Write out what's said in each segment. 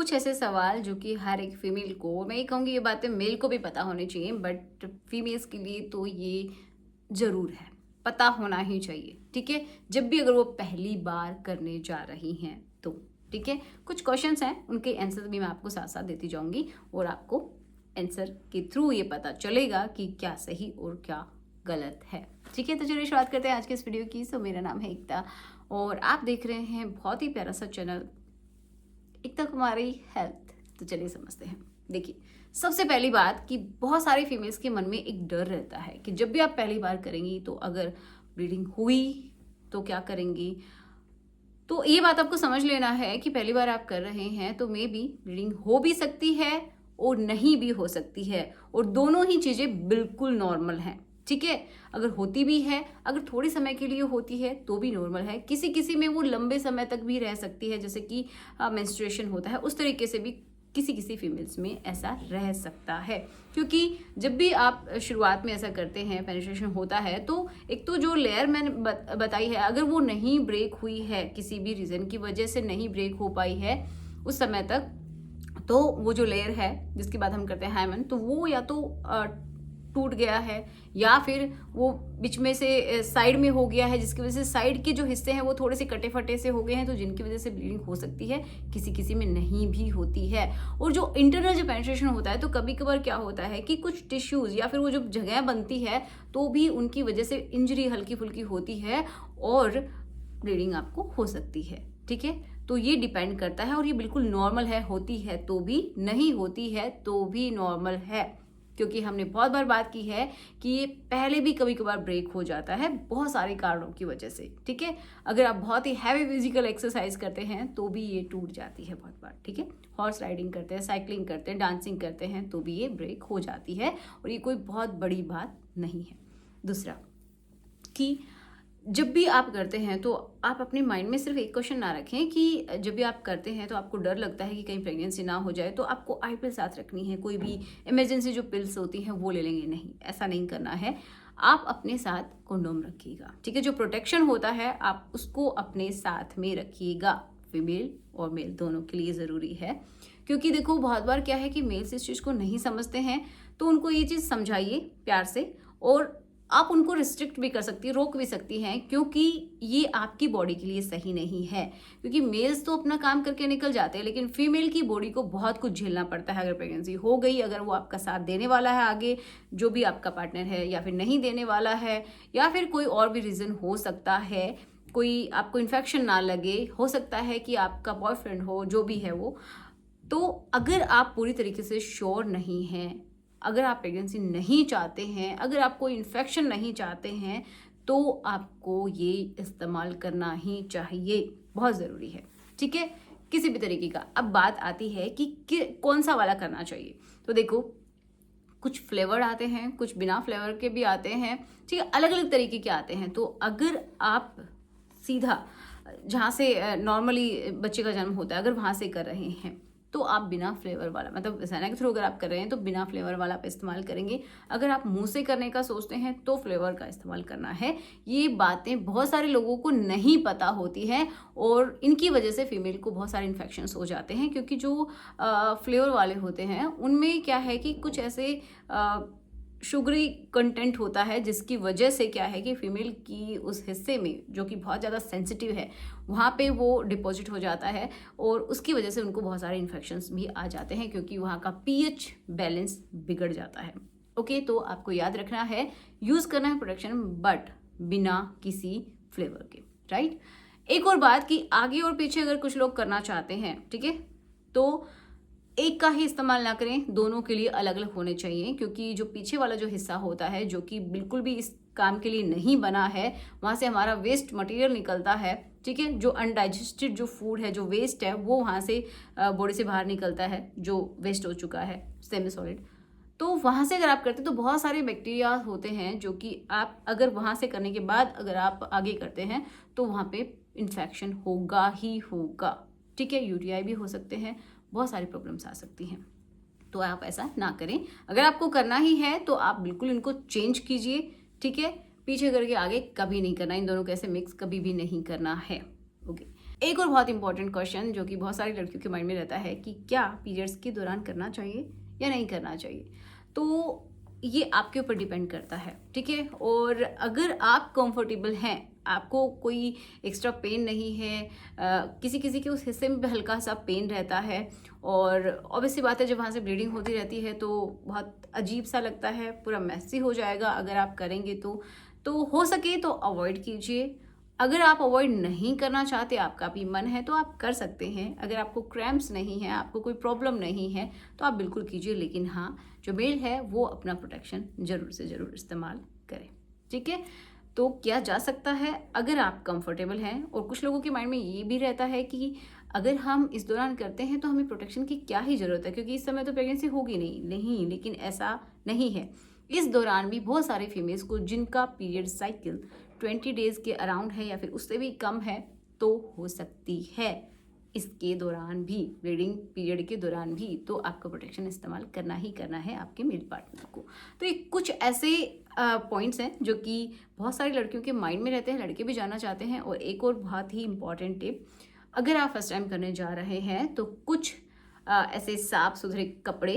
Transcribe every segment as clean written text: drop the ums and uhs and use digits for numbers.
कुछ ऐसे सवाल जो कि हर एक फीमेल को, मैं ये कहूँगी ये बातें मेल को भी पता होनी चाहिए, बट फीमेल्स के लिए तो ये ज़रूर है, पता होना ही चाहिए। ठीक है, जब भी अगर वो पहली बार करने जा रही हैं तो ठीक है, कुछ क्वेश्चंस हैं, उनके आंसर भी मैं आपको साथ साथ देती जाऊंगी और आपको आंसर के थ्रू ये पता चलेगा कि क्या सही और क्या गलत है। ठीक है, तो चलिए शुरुआत करते हैं आज के इस वीडियो की। सो मेरा नाम है एकता और आप देख रहे हैं बहुत ही प्यारा सा चैनल एकता कुमारी हेल्थ। तो चलिए समझते हैं। देखिए, सबसे पहली बात कि बहुत सारे फीमेल्स के मन में एक डर रहता है कि जब भी आप पहली बार करेंगी तो अगर ब्लीडिंग हुई तो क्या करेंगी। तो ये बात आपको समझ लेना है कि पहली बार आप कर रहे हैं तो मे बी ब्लीडिंग हो भी सकती है और नहीं भी हो सकती है, और दोनों ही चीज़ें बिल्कुल नॉर्मल हैं। ठीक है, अगर होती भी है, अगर थोड़ी समय के लिए होती है तो भी नॉर्मल है। किसी किसी में वो लंबे समय तक भी रह सकती है, जैसे कि मेंस्ट्रुएशन होता है, उस तरीके से भी किसी किसी फीमेल्स में ऐसा रह सकता है। क्योंकि जब भी आप शुरुआत में ऐसा करते हैं, पेनिट्रेशन होता है, तो एक तो जो लेयर मैंने बताई है, अगर वो नहीं ब्रेक हुई है, किसी भी रीज़न की वजह से नहीं ब्रेक हो पाई है उस समय तक, तो वो जो लेयर है जिसकी बात हम करते हैं हाइमन, तो वो या तो टूट गया है या फिर वो बीच में से साइड में हो गया है, जिसकी वजह से साइड के जो हिस्से हैं वो थोड़े से कटे फटे से हो गए हैं, तो जिनकी वजह से ब्लीडिंग हो सकती है, किसी किसी में नहीं भी होती है। और जो इंटरनल जो पेनिट्रेशन होता है, तो कभी कभार क्या होता है कि कुछ टिश्यूज या फिर वो जो जगह बनती है तो भी उनकी वजह से इंजरी हल्की फुल्की होती है और ब्लीडिंग आपको हो सकती है। ठीक है, तो ये डिपेंड करता है और ये बिल्कुल नॉर्मल है, होती है तो भी, नहीं होती है तो भी नॉर्मल है। क्योंकि हमने बहुत बार बात की है कि ये पहले भी कभी कभार ब्रेक हो जाता है बहुत सारे कारणों की वजह से। ठीक है, अगर आप बहुत ही हैवी फिजिकल एक्सरसाइज करते हैं तो भी ये टूट जाती है बहुत बार। ठीक है, हॉर्स राइडिंग करते हैं, साइकिलिंग करते हैं, डांसिंग करते हैं तो भी ये ब्रेक हो जाती है और ये कोई बहुत बड़ी बात नहीं है। दूसरा कि जब भी आप करते हैं तो आप अपने माइंड में सिर्फ एक क्वेश्चन ना रखें कि जब भी आप करते हैं तो आपको डर लगता है कि कहीं प्रेगनेंसी ना हो जाए तो आपको आई पिल साथ रखनी है, कोई भी इमरजेंसी जो पिल्स होती हैं वो ले लेंगे। नहीं, ऐसा नहीं करना है। आप अपने साथ कंडोम रखिएगा। ठीक है, जो प्रोटेक्शन होता है आप उसको अपने साथ में रखिएगा। फीमेल और मेल दोनों के लिए ज़रूरी है। क्योंकि देखो, बहुत बार क्या है कि मेल्स इस चीज़ को नहीं समझते हैं, तो उनको ये चीज़ समझाइए प्यार से, और आप उनको रिस्ट्रिक्ट भी कर सकती है, रोक भी सकती हैं, क्योंकि ये आपकी बॉडी के लिए सही नहीं है। क्योंकि मेल्स तो अपना काम करके निकल जाते हैं, लेकिन फीमेल की बॉडी को बहुत कुछ झेलना पड़ता है अगर प्रेगनेंसी हो गई, अगर वो आपका साथ देने वाला है आगे, जो भी आपका पार्टनर है, या फिर नहीं देने वाला है, या फिर कोई और भी रीज़न हो सकता है, कोई आपको इन्फेक्शन ना लगे, हो सकता है कि आपका बॉयफ्रेंड हो, जो भी है वो। तो अगर आप पूरी तरीके से श्योर नहीं हैं, अगर आप प्रेगनेंसी नहीं चाहते हैं, अगर आप कोई इन्फेक्शन नहीं चाहते हैं, तो आपको ये इस्तेमाल करना ही चाहिए, बहुत ज़रूरी है। ठीक है, किसी भी तरीके का। अब बात आती है कि कौन सा वाला करना चाहिए। तो देखो, कुछ फ्लेवर आते हैं, कुछ बिना फ्लेवर के भी आते हैं। ठीक है, अलग अलग तरीके के आते हैं। तो अगर आप सीधा जहाँ से नॉर्मली बच्चे का जन्म होता है, अगर वहाँ से कर रहे हैं, तो आप बिना फ्लेवर वाला, मतलब सेना के थ्रू अगर आप कर रहे हैं तो बिना फ्लेवर वाला आप इस्तेमाल करेंगे। अगर आप मुंह से करने का सोचते हैं तो फ्लेवर का इस्तेमाल करना है। ये बातें बहुत सारे लोगों को नहीं पता होती हैं और इनकी वजह से फीमेल को बहुत सारे इन्फेक्शंस हो जाते हैं। क्योंकि जो फ्लेवर वाले होते हैं उनमें क्या है कि कुछ ऐसे शुगरी कंटेंट होता है, जिसकी वजह से क्या है कि फीमेल की उस हिस्से में जो कि बहुत ज़्यादा सेंसिटिव है, वहाँ पे वो डिपॉजिट हो जाता है और उसकी वजह से उनको बहुत सारे इन्फेक्शंस भी आ जाते हैं, क्योंकि वहाँ का पीएच बैलेंस बिगड़ जाता है। ओके, तो आपको याद रखना है, यूज़ करना है प्रोटेक्शन, बट बिना किसी फ्लेवर के। राइट, एक और बात कि आगे और पीछे अगर कुछ लोग करना चाहते हैं, ठीक है, तो एक का ही इस्तेमाल ना करें, दोनों के लिए अलग अलग होने चाहिए। क्योंकि जो पीछे वाला जो हिस्सा होता है, जो कि बिल्कुल भी इस काम के लिए नहीं बना है, वहाँ से हमारा वेस्ट मटेरियल निकलता है। ठीक है, जो अनडाइजेस्टेड जो फूड है, जो वेस्ट है, वो वहाँ से बॉडी से बाहर निकलता है, जो वेस्ट हो चुका है, सेमी सॉलिड। तो वहाँ से अगर आप करते हैं तो बहुत सारे बैक्टीरिया होते हैं, जो कि आप अगर वहाँ से करने के बाद अगर आप आगे करते हैं तो वहाँ पे इन्फेक्शन होगा ही होगा। ठीक है, यूटीआई भी हो सकते हैं, बहुत सारी प्रॉब्लम्स आ सकती हैं। तो आप ऐसा ना करें। अगर आपको करना ही है तो आप बिल्कुल इनको चेंज कीजिए। ठीक है, पीछे करके आगे कभी नहीं करना, इन दोनों को ऐसे मिक्स कभी भी नहीं करना है। ओके, एक और बहुत इंपॉर्टेंट क्वेश्चन जो कि बहुत सारी लड़कियों के माइंड में रहता है कि क्या पीरियड्स के दौरान करना चाहिए या नहीं करना चाहिए। तो ये आपके ऊपर डिपेंड करता है, ठीक है। और अगर आप कंफर्टेबल हैं, आपको कोई एक्स्ट्रा पेन नहीं है, किसी किसी के उस हिस्से में भी हल्का सा पेन रहता है, और ऑब्वियसली बात है जब वहाँ से ब्लीडिंग होती रहती है तो बहुत अजीब सा लगता है, पूरा मैसी हो जाएगा अगर आप करेंगे तो हो सके तो अवॉइड कीजिए। अगर आप अवॉइड नहीं करना चाहते, आपका भी मन है तो आप कर सकते हैं। अगर आपको क्रैम्प्स नहीं है, आपको कोई प्रॉब्लम नहीं है तो आप बिल्कुल कीजिए, लेकिन हाँ, जो मेल है वो अपना प्रोटेक्शन ज़रूर से ज़रूर इस्तेमाल करें, ठीक है। तो किया जा सकता है अगर आप कंफर्टेबल हैं। और कुछ लोगों के माइंड में ये भी रहता है कि अगर हम इस दौरान करते हैं तो हमें प्रोटेक्शन की क्या ही ज़रूरत है, क्योंकि इस समय तो प्रेगनेंसी होगी नहीं, लेकिन ऐसा नहीं है। इस दौरान भी बहुत सारे फीमेल्स को जिनका पीरियड साइकिल 20 डेज़ के अराउंड है या फिर उससे भी कम है तो हो सकती है इसके दौरान भी, ब्लीडिंग पीरियड के दौरान भी, तो आपका प्रोटेक्शन इस्तेमाल करना ही करना है आपके मेल पार्टनर को। तो ये कुछ ऐसे पॉइंट्स हैं जो कि बहुत सारी लड़कियों के माइंड में रहते हैं, लड़के भी जानना चाहते हैं। और एक और बहुत ही इंपॉर्टेंट टिप, अगर आप फर्स्ट टाइम करने जा रहे हैं तो कुछ ऐसे साफ सुथरे कपड़े,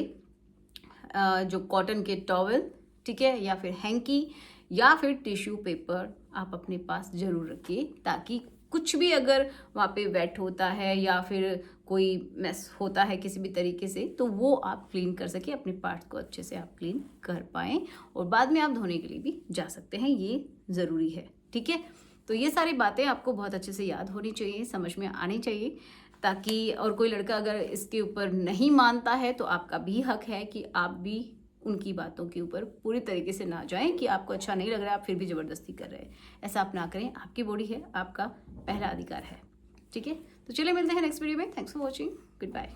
जो कॉटन के टॉवल, ठीक है, या फिर हैंकी या फिर टिश्यू पेपर आप अपने पास ज़रूर रखिए, ताकि कुछ भी अगर वहाँ पे वेट होता है या फिर कोई मेस होता है किसी भी तरीके से, तो वो आप क्लीन कर सके, अपने पार्ट्स को अच्छे से आप क्लीन कर पाएँ और बाद में आप धोने के लिए भी जा सकते हैं, ये ज़रूरी है, ठीक है। तो ये सारी बातें आपको बहुत अच्छे से याद होनी चाहिए, समझ में आनी चाहिए, ताकि और कोई लड़का अगर इसके ऊपर नहीं मानता है तो आपका भी हक है कि आप भी उनकी बातों के ऊपर पूरी तरीके से ना जाएं कि आपको अच्छा नहीं लग रहा है आप फिर भी ज़बरदस्ती कर रहे हैं। ऐसा आप ना करें, आपकी बॉडी है, आपका पहला अधिकार है, ठीक है। तो चलिए मिलते हैं नेक्स्ट वीडियो में। Thanks for watching, good bye.